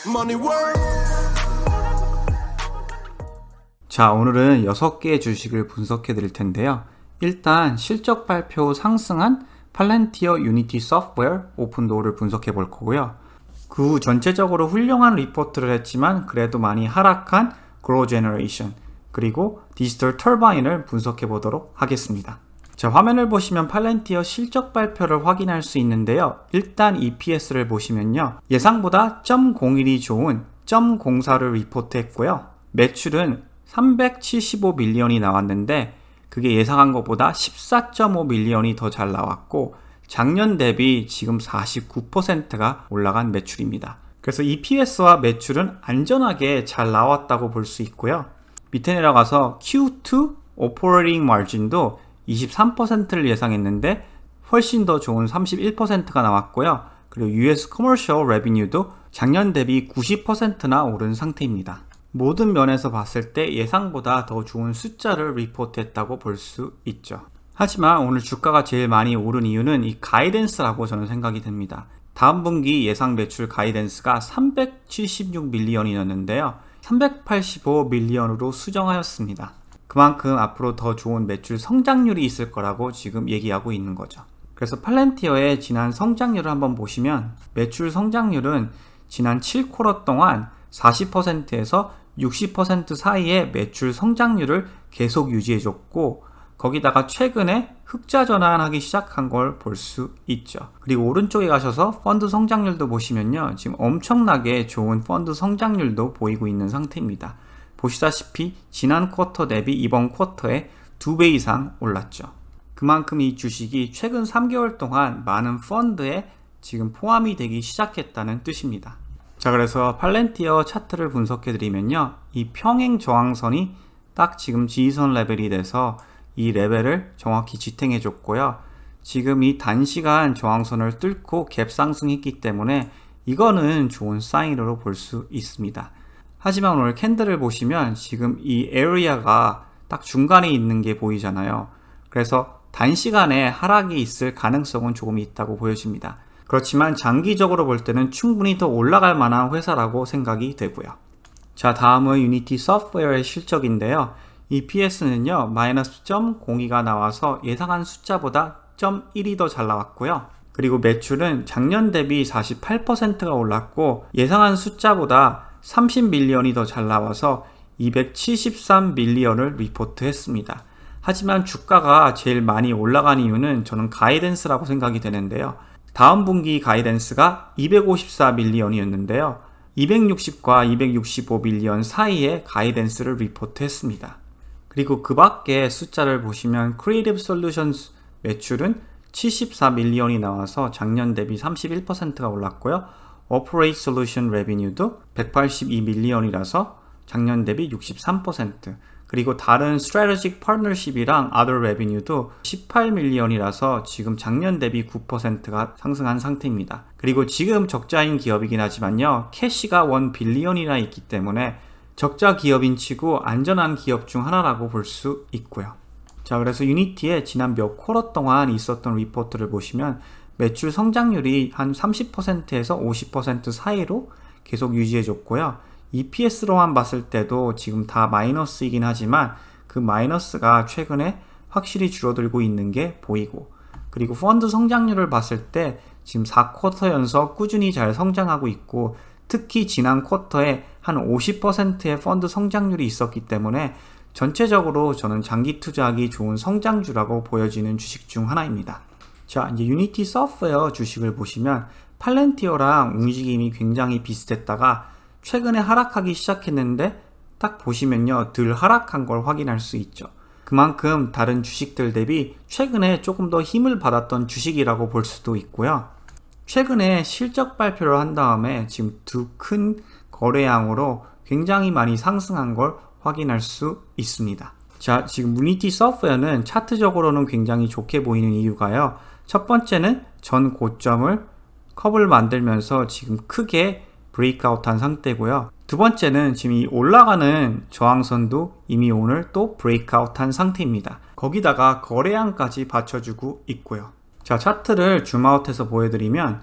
money work. 자, 오늘은 6개의 주식을 분석해 드릴 텐데요. 일단 실적 발표 상승한 팔렌티어 유니티 소프트웨어 오픈도어를 분석해 볼 거고요. 그 후 전체적으로 훌륭한 리포트를 했지만 그래도 많이 하락한 그로우 제너레이션 그리고 디지털 터바인을 분석해 보도록 하겠습니다. 자, 화면을 보시면 팔렌티어 실적 발표를 확인할 수 있는데요. 일단 EPS를 보시면요. 예상보다 0.01이 좋은 0.04를 리포트했고요. 매출은 375 밀리언이 나왔는데 그게 예상한 것보다 14.5 밀리언이 더 잘 나왔고 작년 대비 지금 49%가 올라간 매출입니다. 그래서 EPS와 매출은 안전하게 잘 나왔다고 볼 수 있고요. 밑에 내려가서 Q2 오퍼레이팅 마진도 23%를 예상했는데 훨씬 더 좋은 31%가 나왔고요. 그리고 US 커머셜 레비뉴도 작년 대비 90%나 오른 상태입니다. 모든 면에서 봤을 때 예상보다 더 좋은 숫자를 리포트했다고 볼 수 있죠. 하지만 오늘 주가가 제일 많이 오른 이유는 이 가이던스라고 저는 생각이 듭니다. 다음 분기 예상 매출 가이던스가 376 밀리언이었는데요. 385 밀리언으로 수정하였습니다. 그만큼 앞으로 더 좋은 매출 성장률이 있을 거라고 지금 얘기하고 있는 거죠. 그래서 팔렌티어의 지난 성장률을 한번 보시면 매출 성장률은 지난 7쿼터 동안 40%에서 60% 사이의 매출 성장률을 계속 유지해줬고 거기다가 최근에 흑자 전환하기 시작한 걸 볼 수 있죠. 그리고 오른쪽에 가셔서 펀드 성장률도 보시면요. 지금 엄청나게 좋은 펀드 성장률도 보이고 있는 상태입니다. 보시다시피 지난 쿼터 대비 이번 쿼터에 2배 이상 올랐죠. 그만큼 이 주식이 최근 3개월 동안 많은 펀드에 지금 포함이 되기 시작했다는 뜻입니다. 자, 그래서 팔렌티어 차트를 분석해 드리면요. 이 평행 저항선이 딱 지금 지지선 레벨이 돼서 이 레벨을 정확히 지탱해 줬고요. 지금 이 단시간 저항선을 뚫고 갭 상승했기 때문에 이거는 좋은 사인으로 볼 수 있습니다. 하지만 오늘 캔들을 보시면 지금 이 에리아가 딱 중간에 있는 게 보이잖아요. 그래서 단시간에 하락이 있을 가능성은 조금 있다고 보여집니다. 그렇지만 장기적으로 볼 때는 충분히 더 올라갈 만한 회사라고 생각이 되고요. 자, 다음은 유니티 소프트웨어의 실적인데요. EPS는요, 마이너스 0.02가 나와서 예상한 숫자보다 0.1이 더 잘 나왔고요. 그리고 매출은 작년 대비 48%가 올랐고 예상한 숫자보다 30 밀리언이 더 잘 나와서 273 밀리언을 리포트했습니다. 하지만 주가가 제일 많이 올라간 이유는 저는 가이던스라고 생각이 되는데요. 다음 분기 가이던스가 254 밀리언이었는데요. 260과 265 밀리언 사이에 가이던스를 리포트했습니다. 그리고 그 밖에 숫자를 보시면 크리에이티브 솔루션스 매출은 74 밀리언이 나와서 작년 대비 31%가 올랐고요. 오퍼레이트 솔루션 레비뉴도 182 밀리언이라서 작년 대비 63%, 그리고 다른 스트래티직 파트너십이랑 other revenue도 18 밀리언이라서 지금 작년 대비 9%가 상승한 상태입니다. 그리고 지금 적자인 기업이긴 하지만요. 캐시가 1 빌리언이나 있기 때문에 적자 기업인 치고 안전한 기업 중 하나라고 볼 수 있고요. 자, 그래서 유니티의 지난 몇 쿼터 동안 있었던 리포트를 보시면 매출 성장률이 한 30%에서 50% 사이로 계속 유지해줬고요. EPS로만 봤을 때도 지금 다 마이너스이긴 하지만 그 마이너스가 최근에 확실히 줄어들고 있는 게 보이고, 그리고 펀드 성장률을 봤을 때 지금 4쿼터 연속 꾸준히 잘 성장하고 있고 특히 지난 쿼터에 한 50%의 펀드 성장률이 있었기 때문에 전체적으로 저는 장기 투자하기 좋은 성장주라고 보여지는 주식 중 하나입니다. 자, 이제 유니티 소프트웨어 주식을 보시면 팔렌티어랑 움직임이 굉장히 비슷했다가 최근에 하락하기 시작했는데 딱 보시면요, 덜 하락한 걸 확인할 수 있죠. 그만큼 다른 주식들 대비 최근에 조금 더 힘을 받았던 주식이라고 볼 수도 있고요. 최근에 실적 발표를 한 다음에 지금 두 큰 거래량으로 굉장히 많이 상승한 걸 확인할 수 있습니다. 자, 지금 유니티 소프트웨어는 차트적으로는 굉장히 좋게 보이는 이유가요. 첫 번째는 전 고점을 컵을 만들면서 지금 크게 브레이크아웃한 상태고요. 두 번째는 지금 이 올라가는 저항선도 이미 오늘 또 브레이크아웃한 상태입니다. 거기다가 거래량까지 받쳐주고 있고요. 자, 차트를 줌아웃해서 보여드리면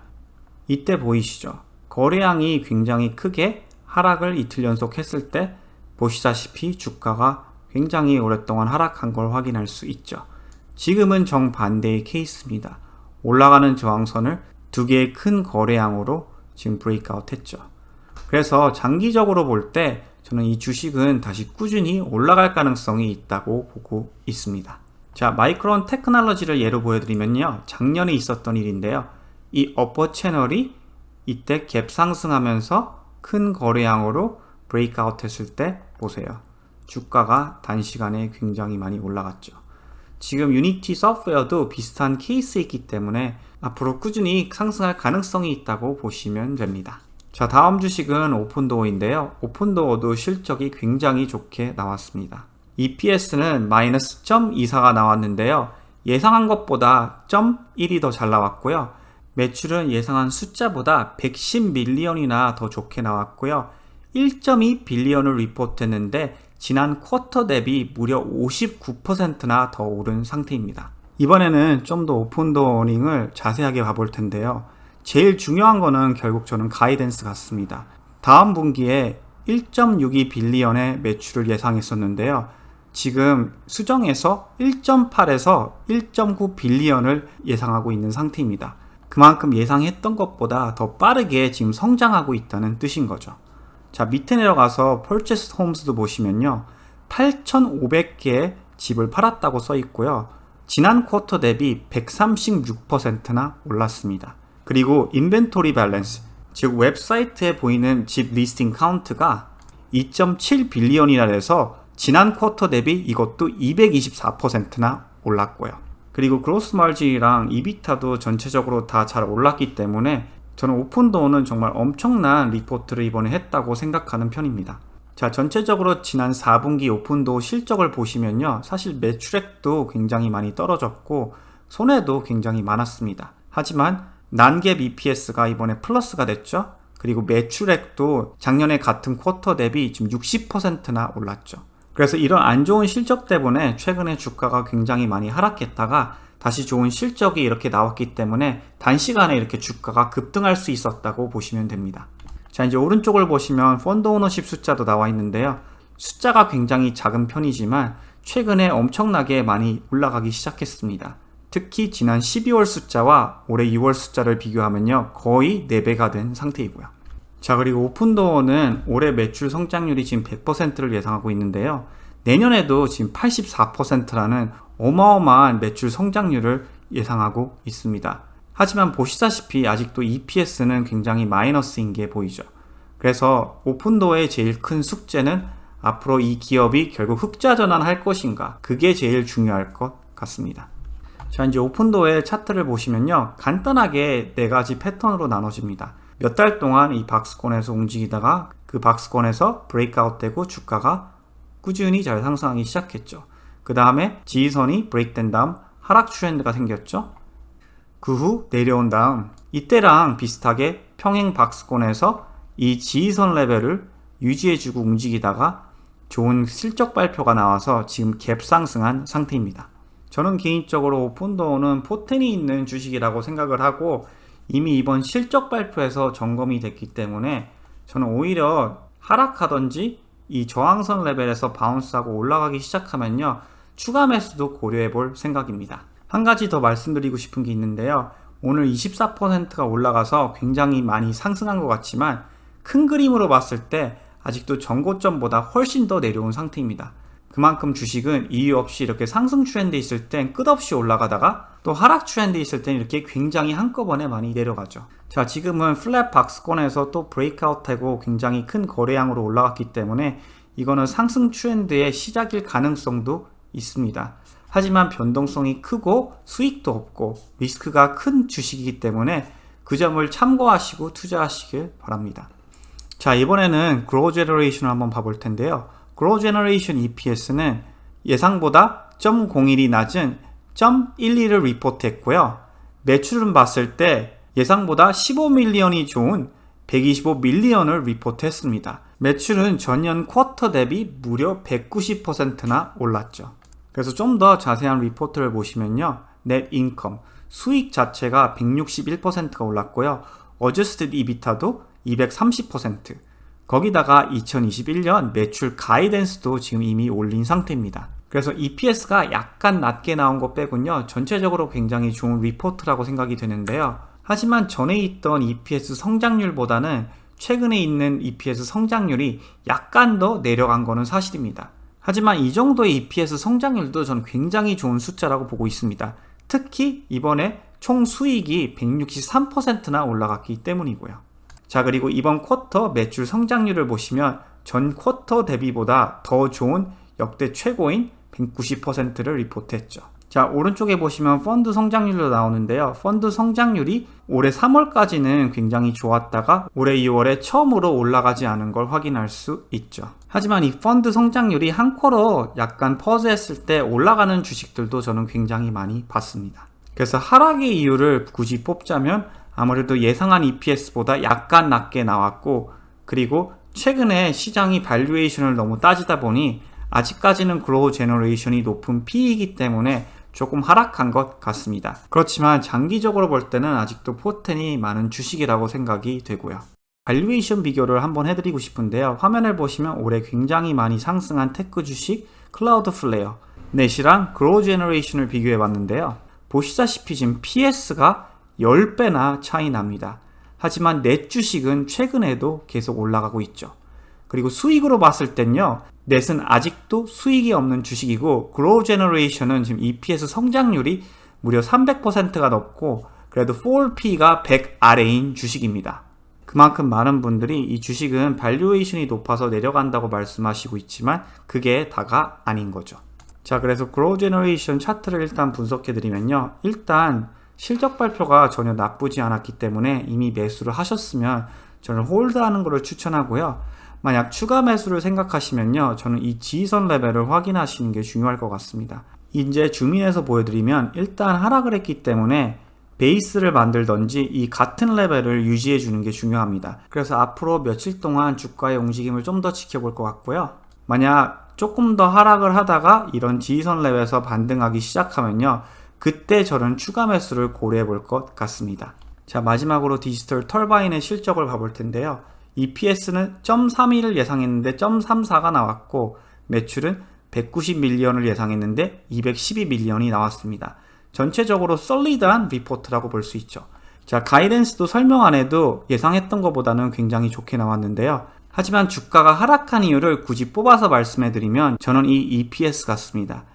이때 보이시죠? 거래량이 굉장히 크게 하락을 이틀 연속 했을 때 보시다시피 주가가 굉장히 오랫동안 하락한 걸 확인할 수 있죠. 지금은 정반대의 케이스입니다. 올라가는 저항선을 두 개의 큰 거래량으로 지금 브레이크아웃 했죠. 그래서 장기적으로 볼 때 저는 이 주식은 다시 꾸준히 올라갈 가능성이 있다고 보고 있습니다. 자, 마이크론 테크놀로지를 예로 보여드리면요. 작년에 있었던 일인데요. 이 어퍼 채널이 이때 갭 상승하면서 큰 거래량으로 브레이크아웃 했을 때 보세요. 주가가 단시간에 굉장히 많이 올라갔죠. 지금 유니티 소프트웨어도 비슷한 케이스이기 때문에 앞으로 꾸준히 상승할 가능성이 있다고 보시면 됩니다. 자, 다음 주식은 오픈도어인데요. 오픈도어도 실적이 굉장히 좋게 나왔습니다. EPS는 마이너스 0.24가 나왔는데요. 예상한 것보다 0.1이 더 잘 나왔고요. 매출은 예상한 숫자보다 110밀리언이나 더 좋게 나왔고요. 1.2 빌리언을 리포트했는데 지난 쿼터 대비 무려 59%나 더 오른 상태입니다. 이번에는 좀 더 오픈도어 어닝을 자세하게 봐볼 텐데요. 제일 중요한 거는 결국 저는 가이던스 같습니다. 다음 분기에 1.62 빌리언의 매출을 예상했었는데요. 지금 수정해서 1.8에서 1.9 빌리언을 예상하고 있는 상태입니다. 그만큼 예상했던 것보다 더 빠르게 지금 성장하고 있다는 뜻인 거죠. 자, 밑에 내려가서 Purchased Homes도 보시면요. 8,500개의 집을 팔았다고 써 있고요. 지난 쿼터 대비 136%나 올랐습니다. 그리고 인벤토리 밸런스, 즉 웹사이트에 보이는 집 리스팅 카운트가 2.7 빌리언이나 돼서 지난 쿼터 대비 이것도 224%나 올랐고요. 그리고 그로스 마진이랑 이비타도 전체적으로 다 잘 올랐기 때문에 저는 오픈도어는 정말 엄청난 리포트를 이번에 했다고 생각하는 편입니다. 자, 전체적으로 지난 4분기 오픈도어 실적을 보시면요. 사실 매출액도 굉장히 많이 떨어졌고 손해도 굉장히 많았습니다. 하지만 난갭 EPS가 이번에 플러스가 됐죠. 그리고 매출액도 작년에 같은 쿼터 대비 지금 60%나 올랐죠. 그래서 이런 안 좋은 실적 때문에 최근에 주가가 굉장히 많이 하락했다가 다시 좋은 실적이 이렇게 나왔기 때문에 단시간에 이렇게 주가가 급등할 수 있었다고 보시면 됩니다. 자, 이제 오른쪽을 보시면 펀드 오너십 숫자도 나와 있는데요. 숫자가 굉장히 작은 편이지만 최근에 엄청나게 많이 올라가기 시작했습니다. 특히 지난 12월 숫자와 올해 2월 숫자를 비교하면요. 거의 4배가 된 상태이고요. 자, 그리고 오픈도어는 올해 매출 성장률이 지금 100%를 예상하고 있는데요. 내년에도 지금 84%라는 어마어마한 매출 성장률을 예상하고 있습니다. 하지만 보시다시피 아직도 EPS는 굉장히 마이너스인 게 보이죠. 그래서 오픈도어의 제일 큰 숙제는 앞으로 이 기업이 결국 흑자 전환할 것인가, 그게 제일 중요할 것 같습니다. 자, 이제 오픈도어의 차트를 보시면요. 간단하게 4가지 패턴으로 나눠집니다. 몇 달 동안 이 박스권에서 움직이다가 그 박스권에서 브레이크아웃 되고 주가가 꾸준히 잘 상승하기 시작했죠. 그 다음에 지지선이 브레이크된 다음 하락 트렌드가 생겼죠. 그 후 내려온 다음 이때랑 비슷하게 평행 박스권에서 이 지지선 레벨을 유지해주고 움직이다가 좋은 실적 발표가 나와서 지금 갭 상승한 상태입니다. 저는 개인적으로 오픈도어는 포텐이 있는 주식이라고 생각을 하고 이미 이번 실적 발표에서 점검이 됐기 때문에 저는 오히려 하락하던지 이 저항선 레벨에서 바운스하고 올라가기 시작하면요. 추가 매수도 고려해 볼 생각입니다. 한 가지 더 말씀드리고 싶은 게 있는데요. 오늘 24%가 올라가서 굉장히 많이 상승한 것 같지만 큰 그림으로 봤을 때 아직도 전고점보다 훨씬 더 내려온 상태입니다. 그만큼 주식은 이유 없이 이렇게 상승 트렌드 있을 땐 끝없이 올라가다가 또 하락 트렌드 있을 땐 이렇게 굉장히 한꺼번에 많이 내려가죠. 자, 지금은 플랫 박스권에서 또 브레이크아웃하고 굉장히 큰 거래량으로 올라갔기 때문에 이거는 상승 트렌드의 시작일 가능성도 있습니다. 하지만 변동성이 크고 수익도 없고 리스크가 큰 주식이기 때문에 그 점을 참고하시고 투자하시길 바랍니다. 자, 이번에는 그로우 제너레이션을 한번 봐볼 텐데요. 그로우 제너레이션 EPS는 예상보다 0.01이 낮은 0.12를 리포트했고요. 매출은 봤을 때 예상보다 15밀리언이 좋은 125밀리언을 리포트했습니다. 매출은 전년 쿼터 대비 무려 190%나 올랐죠. 그래서 좀 더 자세한 리포트를 보시면요. 넷 인컴, 수익 자체가 161%가 올랐고요. 어저스티드 이비타도 230%, 거기다가 2021년 매출 가이던스도 지금 이미 올린 상태입니다. 그래서 EPS가 약간 낮게 나온 거 빼군요, 전체적으로 굉장히 좋은 리포트라고 생각이 되는데요. 하지만 전에 있던 EPS 성장률보다는 최근에 있는 EPS 성장률이 약간 더 내려간 거는 사실입니다. 하지만 이 정도의 EPS 성장률도 저는 굉장히 좋은 숫자라고 보고 있습니다. 특히 이번에 총 수익이 163%나 올라갔기 때문이고요. 자, 그리고 이번 쿼터 매출 성장률을 보시면 전 쿼터 대비보다 더 좋은 역대 최고인 190%를 리포트했죠. 자, 오른쪽에 보시면 펀드 성장률도 나오는데요. 펀드 성장률이 올해 3월까지는 굉장히 좋았다가 올해 2월에 처음으로 올라가지 않은 걸 확인할 수 있죠. 하지만 이 펀드 성장률이 한 쿼터 약간 퍼즈했을 때 올라가는 주식들도 저는 굉장히 많이 봤습니다. 그래서 하락의 이유를 굳이 뽑자면 아무래도 예상한 EPS보다 약간 낮게 나왔고, 그리고 최근에 시장이 밸류에이션을 너무 따지다 보니 아직까지는 그로우 제너레이션이 높은 P이기 때문에 조금 하락한 것 같습니다. 그렇지만 장기적으로 볼 때는 아직도 포텐이 많은 주식이라고 생각이 되고요. 밸류에이션 비교를 한번 해드리고 싶은데요. 화면을 보시면 올해 굉장히 많이 상승한 테크 주식 클라우드플레어, 넷이랑 그로우 제너레이션을 비교해 봤는데요. 보시다시피 지금 PS가 10배나 차이 납니다. 하지만 넷 주식은 최근에도 계속 올라가고 있죠. 그리고 수익으로 봤을 땐요, 넷은 아직도 수익이 없는 주식이고, 그로우 제너레이션은 지금 EPS 성장률이 무려 300%가 넘고, 그래도 4P가 100 아래인 주식입니다. 그만큼 많은 분들이 이 주식은 밸류에이션이 높아서 내려간다고 말씀하시고 있지만 그게 다가 아닌 거죠. 자, 그래서 그로우 제너레이션 차트를 일단 분석해드리면요, 일단 실적 발표가 전혀 나쁘지 않았기 때문에 이미 매수를 하셨으면 저는 홀드하는 것을 추천하고요. 만약 추가 매수를 생각하시면요, 저는 이 지지선 레벨을 확인하시는 게 중요할 것 같습니다. 이제 줌인해서 보여드리면 일단 하락을 했기 때문에 베이스를 만들던지 이 같은 레벨을 유지해 주는 게 중요합니다. 그래서 앞으로 며칠 동안 주가의 움직임을 좀 더 지켜볼 것 같고요. 만약 조금 더 하락을 하다가 이런 지지선 레벨에서 반등하기 시작하면요, 그때 저는 추가 매수를 고려해 볼 것 같습니다. 자, 마지막으로 디지털 터바인의 실적을 봐볼 텐데요. EPS는 0.31을 예상했는데 0.34가 나왔고, 매출은 190밀리언을 예상했는데 212밀리언이 나왔습니다. 전체적으로 솔리드한 리포트라고 볼 수 있죠. 자, 가이던스도 설명 안 해도 예상했던 것보다는 굉장히 좋게 나왔는데요. 하지만 주가가 하락한 이유를 굳이 뽑아서 말씀해드리면 저는 이 EPS 같습니다.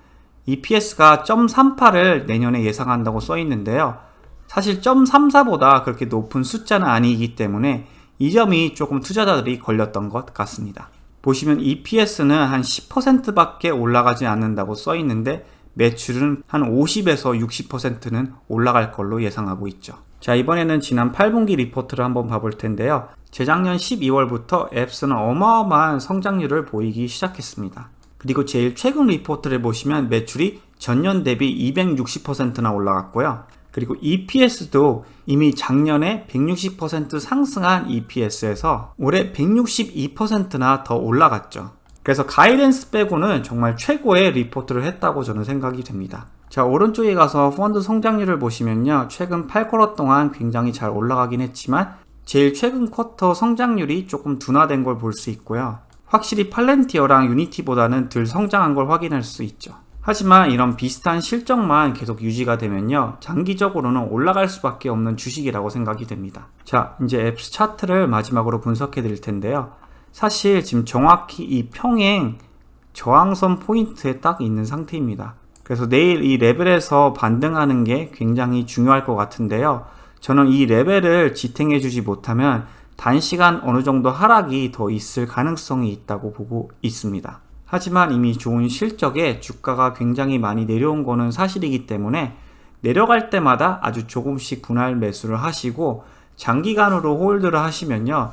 EPS가 0.38을 내년에 예상한다고 써 있는데요. 사실 0.34보다 그렇게 높은 숫자는 아니기 때문에 이 점이 조금 투자자들이 걸렸던 것 같습니다. 보시면 EPS는 한 10%밖에 올라가지 않는다고 써 있는데 매출은 한 50에서 60%는 올라갈 걸로 예상하고 있죠. 자, 이번에는 지난 8분기 리포트를 한번 봐볼 텐데요. 재작년 12월부터 앱스는 어마어마한 성장률을 보이기 시작했습니다. 그리고 제일 최근 리포트를 보시면 매출이 전년 대비 260%나 올라갔고요. 그리고 EPS도 이미 작년에 160% 상승한 EPS에서 올해 162%나 더 올라갔죠. 그래서 가이던스 빼고는 정말 최고의 리포트를 했다고 저는 생각이 됩니다. 자, 오른쪽에 가서 펀드 성장률을 보시면요, 최근 8쿼터 동안 굉장히 잘 올라가긴 했지만 제일 최근 쿼터 성장률이 조금 둔화된 걸 볼 수 있고요. 확실히 팔렌티어랑 유니티보다는 덜 성장한 걸 확인할 수 있죠. 하지만 이런 비슷한 실적만 계속 유지가 되면요, 장기적으로는 올라갈 수밖에 없는 주식이라고 생각이 됩니다. 자, 이제 앱스 차트를 마지막으로 분석해 드릴 텐데요. 사실 지금 정확히 이 평행 저항선 포인트에 딱 있는 상태입니다. 그래서 내일 이 레벨에서 반등하는 게 굉장히 중요할 것 같은데요. 저는 이 레벨을 지탱해 주지 못하면 단시간 어느 정도 하락이 더 있을 가능성이 있다고 보고 있습니다. 하지만 이미 좋은 실적에 주가가 굉장히 많이 내려온 거는 사실이기 때문에 내려갈 때마다 아주 조금씩 분할 매수를 하시고 장기간으로 홀드를 하시면요,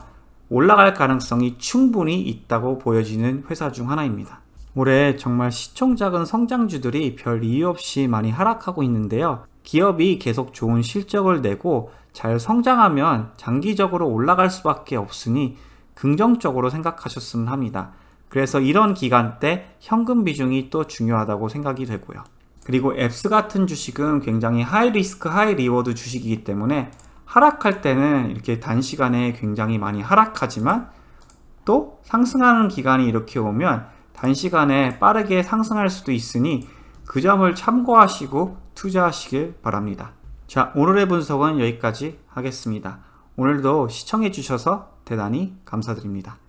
올라갈 가능성이 충분히 있다고 보여지는 회사 중 하나입니다. 올해 정말 시총 작은 성장주들이 별 이유 없이 많이 하락하고 있는데요. 기업이 계속 좋은 실적을 내고 잘 성장하면 장기적으로 올라갈 수밖에 없으니 긍정적으로 생각하셨으면 합니다. 그래서 이런 기간 때 현금 비중이 또 중요하다고 생각이 되고요. 그리고 앱스 같은 주식은 굉장히 하이 리스크 하이 리워드 주식이기 때문에 하락할 때는 이렇게 단시간에 굉장히 많이 하락하지만 또 상승하는 기간이 이렇게 오면 단시간에 빠르게 상승할 수도 있으니 그 점을 참고하시고 투자하시길 바랍니다. 자, 오늘의 분석은 여기까지 하겠습니다. 오늘도 시청해 주셔서 대단히 감사드립니다.